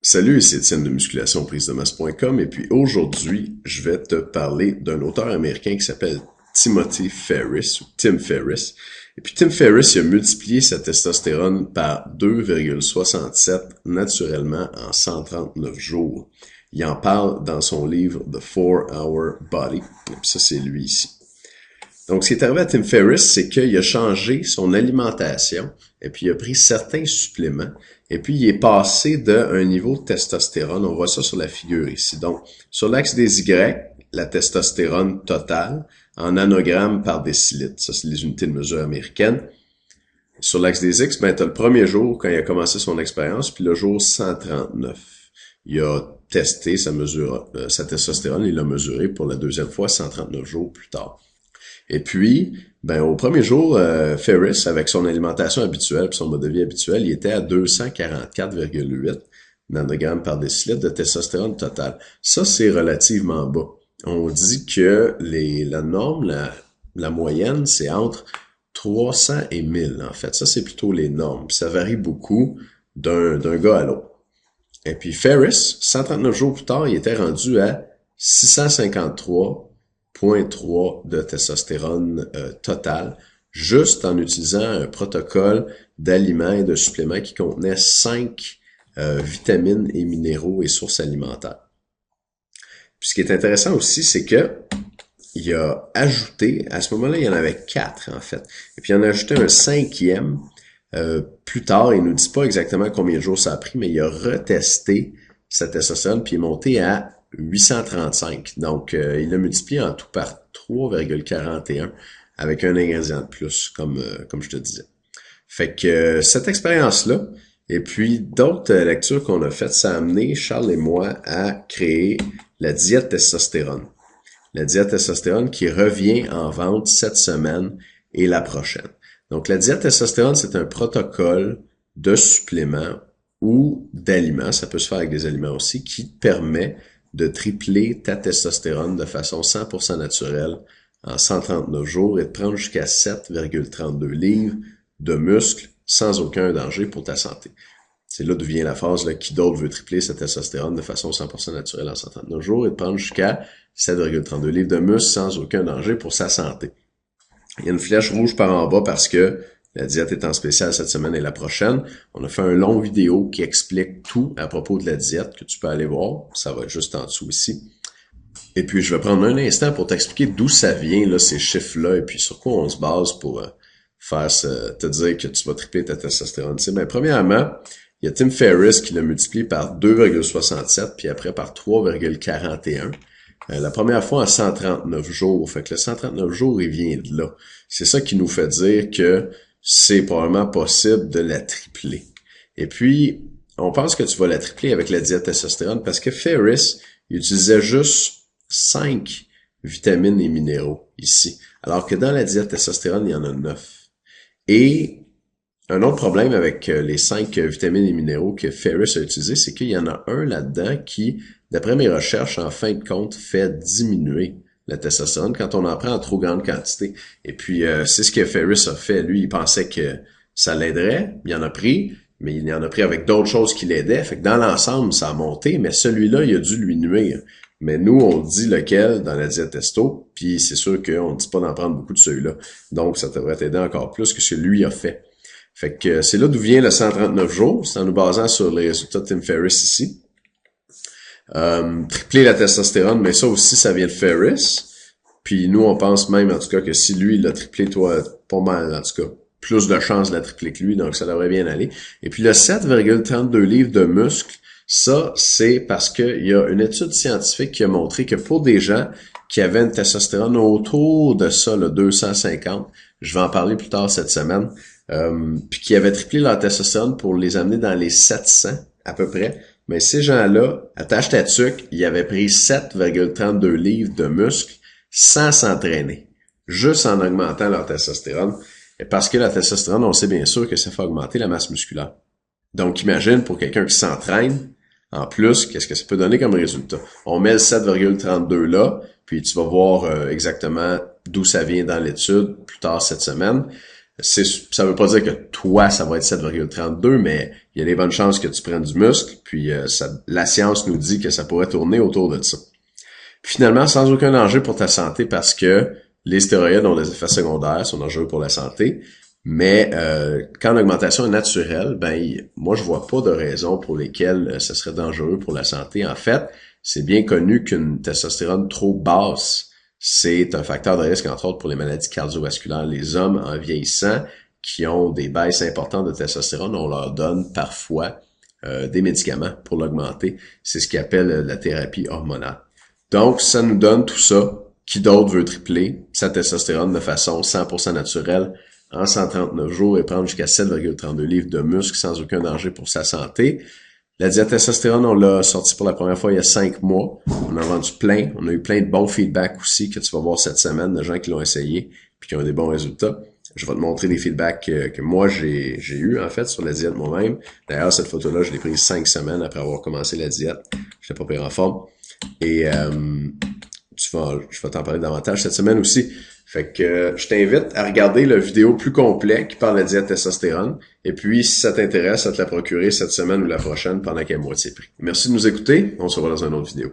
Salut, ici Étienne de musculation-prise-de-masse.com et puis aujourd'hui, je vais te parler d'un auteur américain qui s'appelle Timothy Ferriss ou Tim Ferriss. Et puis Tim Ferriss, il a multiplié sa testostérone par 2,67 naturellement en 139 jours. Il en parle dans son livre The 4-Hour Body. Et puis ça, c'est lui ici. Donc, ce qui est arrivé à Tim Ferriss, c'est qu'il a changé son alimentation et puis il a pris certains suppléments et puis il est passé d'un niveau de testostérone, on voit ça sur la figure ici. Donc, sur l'axe des Y, la testostérone totale en nanogrammes par décilitre. Ça, c'est les unités de mesure américaines. Sur l'axe des X, ben, tu as le premier jour quand il a commencé son expérience, puis le jour 139. Il a testé sa testostérone, il l'a mesuré pour la deuxième fois 139 jours plus tard. Et puis, ben au premier jour, Ferriss, avec son alimentation habituelle et son mode de vie habituel, il était à 244,8 nanogrammes par décilitre de testostérone totale. Ça, c'est relativement bas. On dit que la norme, la moyenne, c'est entre 300 et 1000, en fait. Ça, c'est plutôt les normes. Puis ça varie beaucoup d'un gars à l'autre. Et puis Ferriss, 139 jours plus tard, il était rendu à 653,3 de testostérone totale, juste en utilisant un protocole d'aliments et de suppléments qui contenait 5 vitamines et minéraux et sources alimentaires. Puis ce qui est intéressant aussi, c'est que il a ajouté, à ce moment-là, il y en avait 4 en fait, et puis il en a ajouté un cinquième plus tard. Il nous dit pas exactement combien de jours ça a pris, mais il a retesté sa testostérone puis il est monté à 835. Donc, il l'a multiplié en tout par 3,41 avec un ingrédient de plus, comme je te disais. Fait que cette expérience-là, et puis d'autres lectures qu'on a faites, ça a amené Charles et moi à créer la diète testostérone. La diète testostérone qui revient en vente cette semaine et la prochaine. Donc, la diète testostérone, c'est un protocole de suppléments ou d'aliments, ça peut se faire avec des aliments aussi, qui te permet de tripler ta testostérone de façon 100% naturelle en 139 jours et de prendre jusqu'à 7,32 livres de muscles sans aucun danger pour ta santé. C'est là d'où vient la phrase là, qui d'autre veut tripler sa testostérone de façon 100% naturelle en 139 jours et de prendre jusqu'à 7,32 livres de muscles sans aucun danger pour sa santé. Il y a une flèche rouge par en bas parce que la diète est en spécial cette semaine et la prochaine. On a fait un long vidéo qui explique tout à propos de la diète que tu peux aller voir. Ça va être juste en dessous ici. Et puis, je vais prendre un instant pour t'expliquer d'où ça vient, là, ces chiffres-là, et puis sur quoi on se base pour te dire que tu vas tripler ta testostérone. Ben, premièrement, il y a Tim Ferriss qui l'a multiplié par 2,67, puis après par 3,41. La première fois en 139 jours. Fait que le 139 jours, il vient de là. C'est ça qui nous fait dire que c'est probablement possible de la tripler. Et puis, on pense que tu vas la tripler avec la diète testostérone parce que Ferriss, il utilisait juste 5 vitamines et minéraux ici. Alors que dans la diète testostérone, il y en a 9. Et un autre problème avec les 5 vitamines et minéraux que Ferriss a utilisé, c'est qu'il y en a un là-dedans qui, d'après mes recherches, en fin de compte, fait diminuer la testostérone quand on en prend en trop grande quantité. Et puis, c'est ce que Ferriss a fait. Lui, il pensait que ça l'aiderait. Il en a pris, mais il en a pris avec d'autres choses qui l'aidaient. Fait que dans l'ensemble, ça a monté, mais celui-là, il a dû lui nuire. Mais nous, on dit lequel dans la diète testo, puis c'est sûr qu'on ne dit pas d'en prendre beaucoup de celui-là. Donc, ça devrait t'aider encore plus que ce que lui a fait. Fait que c'est là d'où vient le 139 jours. C'est en nous basant sur les résultats de Tim Ferriss ici. Tripler la testostérone, mais ça aussi, ça vient de Ferriss. Puis nous, on pense même, en tout cas, que si lui, il l'a triplé, toi, pas mal, en tout cas, plus de chances de la tripler que lui, donc ça devrait bien aller. Et puis le 7,32 livres de muscles, ça, c'est parce qu'il y a une étude scientifique qui a montré que pour des gens qui avaient une testostérone autour de ça, le 250, je vais en parler plus tard cette semaine, puis qui avaient triplé leur testostérone pour les amener dans les 700 à peu près, mais ces gens-là, attache ta tuque, ils avaient pris 7,32 livres de muscles sans s'entraîner, juste en augmentant leur testostérone. Et parce que la testostérone, on sait bien sûr que ça fait augmenter la masse musculaire. Donc imagine pour quelqu'un qui s'entraîne, en plus, qu'est-ce que ça peut donner comme résultat? On met le 7,32 là, puis tu vas voir exactement d'où ça vient dans l'étude plus tard cette semaine. Ça veut pas dire que toi, ça va être 7,32, mais il y a des bonnes chances que tu prennes du muscle, puis la science nous dit que ça pourrait tourner autour de ça. Finalement, sans aucun danger pour ta santé, parce que les stéroïdes ont des effets secondaires, sont dangereux pour la santé, mais quand l'augmentation est naturelle, moi je vois pas de raison pour lesquelles ce serait dangereux pour la santé. En fait, c'est bien connu qu'une testostérone trop basse, c'est un facteur de risque, entre autres, pour les maladies cardiovasculaires. Les hommes, en vieillissant, qui ont des baisses importantes de testostérone, on leur donne parfois des médicaments pour l'augmenter. C'est ce qu'ils appellent la thérapie hormonale. Donc, ça nous donne tout ça. Qui d'autre veut tripler sa testostérone de façon 100% naturelle en 139 jours et prendre jusqu'à 7,32 livres de muscle sans aucun danger pour sa santé? La diète testostérone, on l'a sorti pour la première fois il y a 5 mois. On a vendu plein. On a eu plein de bons feedbacks aussi que tu vas voir cette semaine de gens qui l'ont essayé puis qui ont eu des bons résultats. Je vais te montrer des feedbacks que moi j'ai eu en fait sur la diète moi-même. D'ailleurs, cette photo-là, je l'ai prise 5 semaines après avoir commencé la diète. J'étais pas pire en forme. Et je vais t'en parler davantage cette semaine aussi. Fait que je t'invite à regarder la vidéo plus complète qui parle de la diète testostérone. Et puis, si ça t'intéresse, à te la procurer cette semaine ou la prochaine pendant qu'elle est moitié prix. Merci de nous écouter. On se revoit dans une autre vidéo.